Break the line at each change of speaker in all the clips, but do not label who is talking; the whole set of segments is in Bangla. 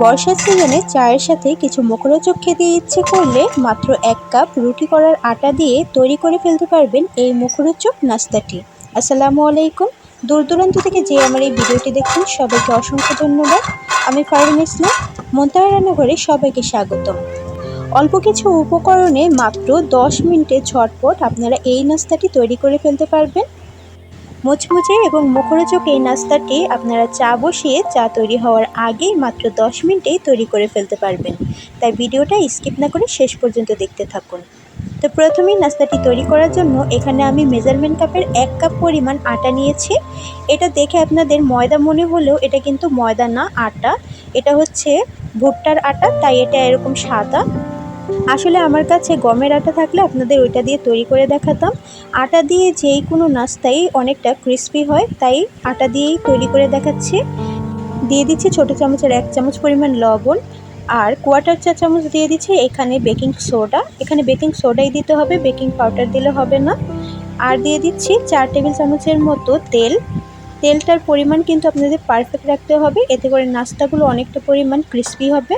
বর্ষার সিজনে চায়ের সাথে কিছু মুখরোচক খেতে ইচ্ছে করলে মাত্র 1 কাপ রুটি করার আটা দিয়ে তৈরি করে ফেলতে পারবেন এই মুখরোচক নাস্তাটি। আসসালামু আলাইকুম। দূর দূরান্ত থেকে যে আমার এই ভিডিওটি দেখছেন সবাইকে অসংখ্য ধন্যবাদ। আমি ফারহিন ইসলাম, মুনতাহা রান্নাঘরে সবাইকে স্বাগতম। অল্প কিছু উপকরণে মাত্র 10 মিনিটে ঝটপট আপনারা এই নাস্তাটি তৈরি করে ফেলতে পারবেন। মুচমুচে এবং মুখরোচক এই নাস্তাটি আপনারা চা বসিয়ে চা তৈরি হওয়ার আগেই মাত্র 10 মিনিটেই তৈরি করে ফেলতে পারবেন। তাই ভিডিওটা স্কিপ না করে শেষ পর্যন্ত দেখতে থাকুন। তো প্রথমেই নাস্তাটি তৈরি করার জন্য এখানে আমি মেজারমেন্ট কাপের 1 কাপ পরিমাণ আটা নিয়েছি। এটা দেখে আপনাদের ময়দা মনে হলেও এটা কিন্তু ময়দা না, আটা। এটা হচ্ছে ভুট্টার আটা, তাই এটা এরকম সাদা। আসলে আমার কাছে গমের আটা থাকলে আপনাদের ওইটা দিয়ে তৈরি করে দেখাতাম। আটা দিয়ে যেই কোনো নাস্তাই অনেকটা ক্রিস্পি হয়, তাই আটা দিয়েই তৈরি করে দেখাচ্ছি। দিয়ে দিচ্ছি ছোটো চামচের 1 চামচ পরিমাণ লবণ, আর কোয়ার্টার চা চামচ দিয়ে দিচ্ছি এখানে বেকিং সোডা। এখানে বেকিং সোডাই দিতে হবে, বেকিং পাউডার দিলে হবে না। আর দিয়ে দিচ্ছি 4 টেবিল চামচের মতো তেল। তেলটার পরিমাণ কিন্তু আপনাদের পারফেক্ট রাখতে হবে, এতে করে নাস্তাগুলো অনেকটা পরিমাণ ক্রিস্পি হবে।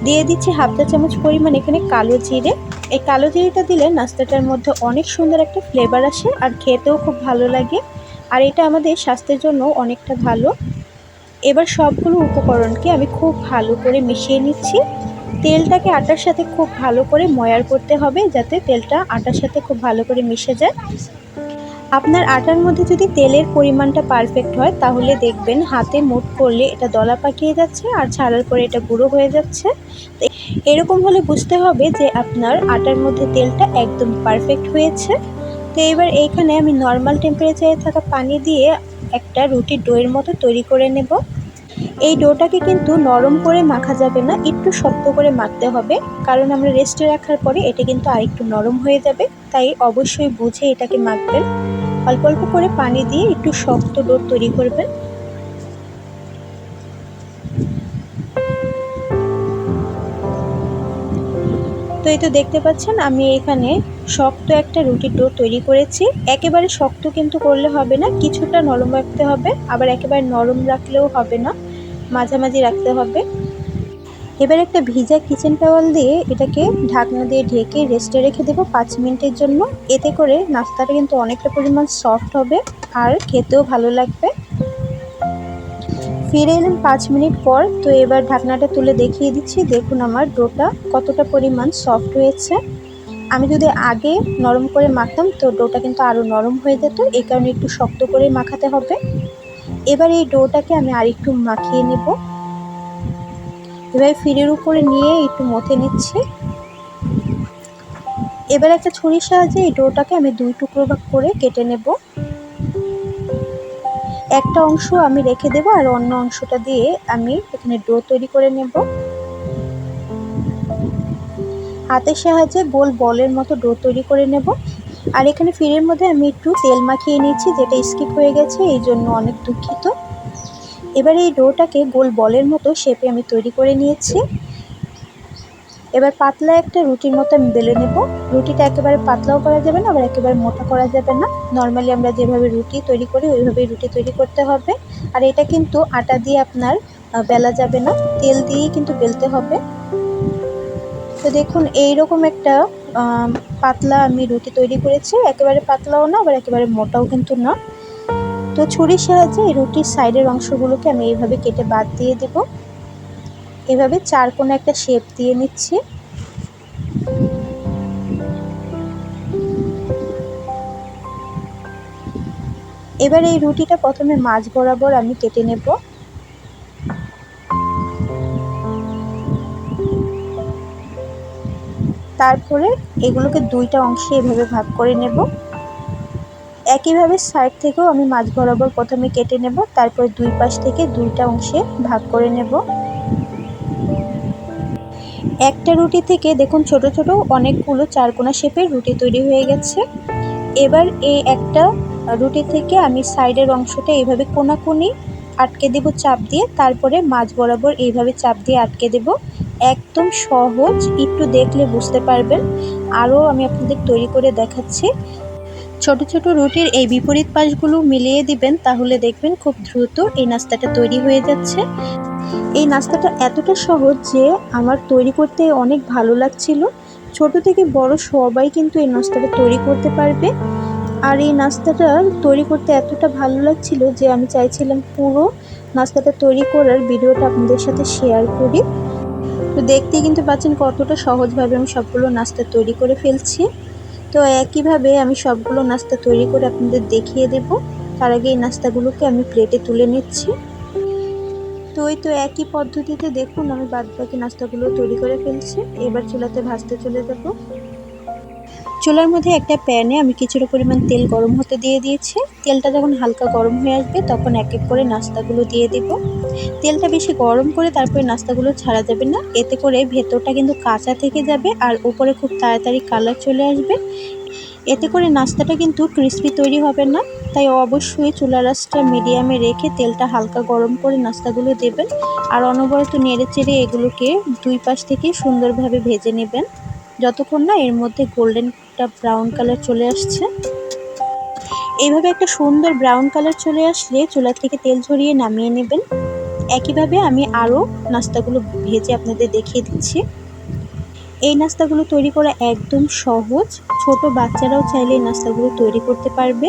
দিয়ে দিচ্ছি হাফ চা চামচ পরিমাণ এখানে কালো জিরে। এই কালো জিরেটা দিলে নাস্তাটার মধ্যে অনেক সুন্দর একটা ফ্লেভার আসে আর খেতেও খুব ভালো লাগে, আর এটা আমাদের স্বাস্থ্যের জন্য অনেকটা ভালো। এবার সবগুলো উপকরণকে আমি খুব ভালো করে মিশিয়ে নিচ্ছি। তেলটাকে আটার সাথে খুব ভালো করে ময়ার করতে হবে, যাতে তেলটা আটার সাথে খুব ভালো করে মিশে যায়। আপনার আটার মধ্যে যদি তেলের পরিমাণটা পারফেক্ট হয় তাহলে দেখবেন হাতে মুঠ করলে এটা দলা পাকিয়ে যাচ্ছে আর ছাড়ার পরে এটা গুঁড়ো হয়ে যাচ্ছে। তো এরকম হলে বুঝতে হবে যে আপনার আটার মধ্যে তেলটা একদম পারফেক্ট হয়েছে। তো এবার এইখানে আমি নর্মাল টেম্পারেচারে থাকা পানি দিয়ে একটা রুটির ডোয়ের মতো তৈরি করে নেব। এই ডোটাকে কিন্তু নরম করে মাখা যাবে না, একটু শক্ত করে মাখতে হবে, কারণ আমরা রেস্টে রাখার পরে এটা কিন্তু আরেকটু নরম হয়ে যাবে। তাই অবশ্যই বুঝে এটাকে মাখবেন। অল্প অল্প করে পানি দিয়ে একটু শক্ত ডো তৈরি করবেন। তো এই তো দেখতে পাচ্ছেন আমি এখানে শক্ত একটা রুটির ডো তৈরি করেছি। একেবারে শক্ত কিন্তু করলে হবে না, কিছুটা নরম রাখতে হবে, আবার একেবারে নরম রাখলেও হবে না, মাঝামাঝি রাখতে হবে। এবার একটা ভিজা কিচেন টাওয়াল দিয়ে এটাকে ঢাকনা দিয়ে ঢেকে রেস্টে রেখে দেবো 5 মিনিটের জন্য। এতে করে নাস্তাটা কিন্তু অনেকটা পরিমাণ সফট হবে আর খেতেও ভালো লাগবে। ফিরে এলাম 5 মিনিট পর। তো এবার ঢাকনাটা তুলে দেখিয়ে দিচ্ছি, দেখুন আমার ডোটা কতটা পরিমাণ সফট হয়েছে। আমি যদি আগে নরম করে মাখতাম তো ডোটা কিন্তু আরও নরম হয়ে যেত, এই কারণে একটু শক্ত করে মাখাতে হবে। এবার এই ডোটাকে আমি আরেকটু মাখিয়ে নেব। এবার ফিরের উপরে নিয়ে একটু মথে নিচ্ছি। এবার একটা ছুরির সাহায্যে এই ডোটাকে আমি 2 টুকরো ভাগ করে কেটে নেব। একটা অংশ আমি রেখে দেব আর অন্য অংশটা দিয়ে আমি এখানে ডো তৈরি করে নেব। হাতের সাহায্যে গোল বলের মতো ডো তৈরি করে নেব। আর এখানে ফিরের মধ্যে আমি একটু তেল মাখিয়ে নিচ্ছি, যেটা স্কিপ হয়ে গেছে, এই জন্য অনেক দুঃখিত। এবার এই ডোটাকে গোল বলের মতো শেপে আমি তৈরি করে নিয়েছি। এবার পাতলা একটা রুটির মতো আমি বেলে নেব। রুটিটা একেবারে পাতলাও করা যাবে না, আবার একেবারে মোটা করা যাবে না। নর্মালি আমরা যেভাবে রুটি তৈরি করি ওইভাবেই রুটি তৈরি করতে হবে। আর এটা কিন্তু আটা দিয়ে আপনার বেলা যাবে না, তেল দিয়েই কিন্তু বেলতে হবে। তো দেখুন এইরকম একটা পাতলা আমি রুটি তৈরি করেছি, একেবারে পাতলাও না আবার একেবারে মোটাও কিন্তু না। তো ছুরির সাহায্যে এই রুটির সাইডের অংশগুলোকে আমি এইভাবে কেটে বাদ দিয়ে দেব। এভাবে 4 কোণে একটা শেপ দিয়ে নিচ্ছি। এবার এই রুটিটা প্রথমে মাঝ বরাবর আমি কেটে নেব। তারপরে এগুলোকে 2টা অংশে এভাবে ভাগ করে নেব। একইভাবে সাইড থেকেও আমি মাঝ বরাবর প্রথমে কেটে নেব, তারপর 2 পাশ থেকে 2টা অংশে ভাগ করে নেব। একটা রুটি থেকে দেখুন ছোট ছোট অনেকগুলো 4 কোণা শেপের রুটি তৈরি হয়ে গেছে। এবার এই একটা রুটি থেকে আমি সাইডের অংশটা এইভাবে কোণাকুনি আটকে দেব চাপ দিয়ে, তারপরে মাঝ বরাবর এইভাবে চাপ দিয়ে আটকে দেব। একদম সহজ, একটু দেখলে বুঝতে পারবেন। আরও আমি আপনাদের তৈরি করে দেখাচ্ছি। ছোট ছোট রুটির এই বিপরীত পাশগুলো মিলিয়ে দিবেন, তাহলে দেখবেন খুব দ্রুত এই নাস্তাটা তৈরি হয়ে যাচ্ছে। এই নাস্তাটা এতটা সহজ যে আমার তৈরি করতে অনেক ভালো লাগছিল। ছোট থেকে বড় সবাই কিন্তু এই নাস্তাটা তৈরি করতে পারবে। আর এই নাস্তাটা তৈরি করতে এতটা ভালো লাগছিল যে আমি চাইছিলাম পুরো নাস্তাটা তৈরি করার ভিডিওটা আপনাদের সাথে শেয়ার করি। তো দেখতেই কিন্তু পাচ্ছেন কতটা সহজভাবে আমি সবগুলো নাস্তা তৈরি করে ফেলছি। তো একইভাবে আমি সবগুলো নাস্তা তৈরি করে আপনাদের দেখিয়ে দেব। তার আগে এই নাস্তাগুলোকে আমি প্লেটে তুলে নিচ্ছি। তো এই তো একই পদ্ধতিতে দেখুন আমি বাদবাকি নাস্তাগুলো তৈরি করে ফেলছি। এবার চুলাতে ভাজতে চলে যাব। চুলার মধ্যে একটা প্যানে আমি কিছুটা পরিমাণ তেল গরম হতে দিয়ে দিয়েছি। তেলটা যখন হালকা গরম হয়ে আসবে তখন এক এক করে নাস্তাগুলো দিয়ে দেব। তেলটা বেশি গরম করে তারপরে নাস্তাগুলো ছাড়া যাবে না, এতে করে ভেতরটা কিন্তু কাঁচা থেকে যাবে আর উপরে খুব তাড়াতাড়ি কালার চলে আসবে। এতে করে নাস্তাটা কিন্তু ক্রিস্পি তৈরি হবে না। তাই অবশ্যই চুলার আঁচটা মিডিয়ামে রেখে তেলটা হালকা গরম করে নাস্তাগুলো দেবেন আর অনবরত নেড়ে চেড়ে এগুলোকে দুই পাশ থেকে সুন্দরভাবে ভেজে নেবেন যতক্ষণ না এর মধ্যে গোল্ডেন ব্রাউন কালার চলে আসছে। এইভাবে একটা সুন্দর ব্রাউন কালার চলে আসলে চুলা থেকে তেল ঝরিয়ে নামিয়ে নেবেন। একইভাবে আমি আরও নাস্তাগুলো ভেজে আপনাদের দেখিয়ে দিচ্ছি। এই নাস্তাগুলো তৈরি করা একদম সহজ, ছোট বাচ্চারাও চাইলে এই নাস্তাগুলো তৈরি করতে পারবে।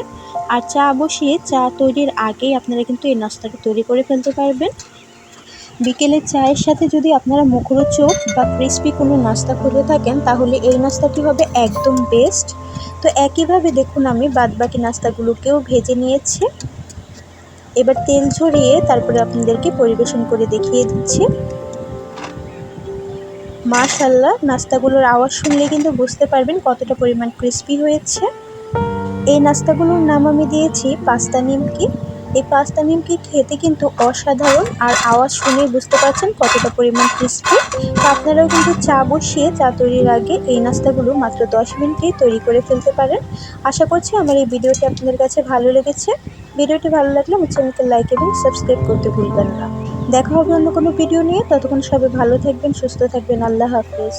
আর চা বসিয়ে চা তৈরির আগেই আপনারা কিন্তু এই নাস্তাটা তৈরি করে ফেলতে পারবেন। বিকেলের চায়ের সাথে যদি আপনারা মুখরোচক বা ক্রিস্পি কোনো নাস্তা করে থাকেন তাহলে এই নাস্তাটি হবে একদম বেস্ট। তো একইভাবে দেখুন আমি বাদবাকি নাস্তাগুলোকেও ভেজে নিয়েছি। এবার তেল ঝরিয়ে তারপরে আপনাদেরকে পরিবেশন করে দেখিয়ে দিচ্ছি। মাশাআল্লাহ, নাস্তাগুলোর আওয়াজ শুনলে কিন্তু বুঝতে পারবেন কতটা পরিমাণ ক্রিস্পি হয়েছে। এই নাস্তাগুলোর নাম আমি দিয়েছি পাস্তা নিমকি। এই পাস্তা নিমকি খেতে কিন্তু অসাধারণ, আর আওয়াজ শুনেই বুঝতে পারছেন কতটা পরিমাণ ক্রিস্পি। তো আপনারাও কিন্তু চা বসিয়ে চা তৈরির আগে এই নাস্তাগুলো মাত্র 10 মিনিটেই তৈরি করে ফেলতে পারেন। আশা করছি আমার এই ভিডিওটি আপনাদের কাছে ভালো লেগেছে। ভিডিওটি ভালো লাগলে আমার চ্যানেলকে লাইক এবং সাবস্ক্রাইব করতে ভুলবেন না। দেখা হবে অন্য কোনো ভিডিও নিয়ে। ততক্ষণ সবাই ভালো থাকবেন, সুস্থ থাকবেন। আল্লাহ হাফেজ।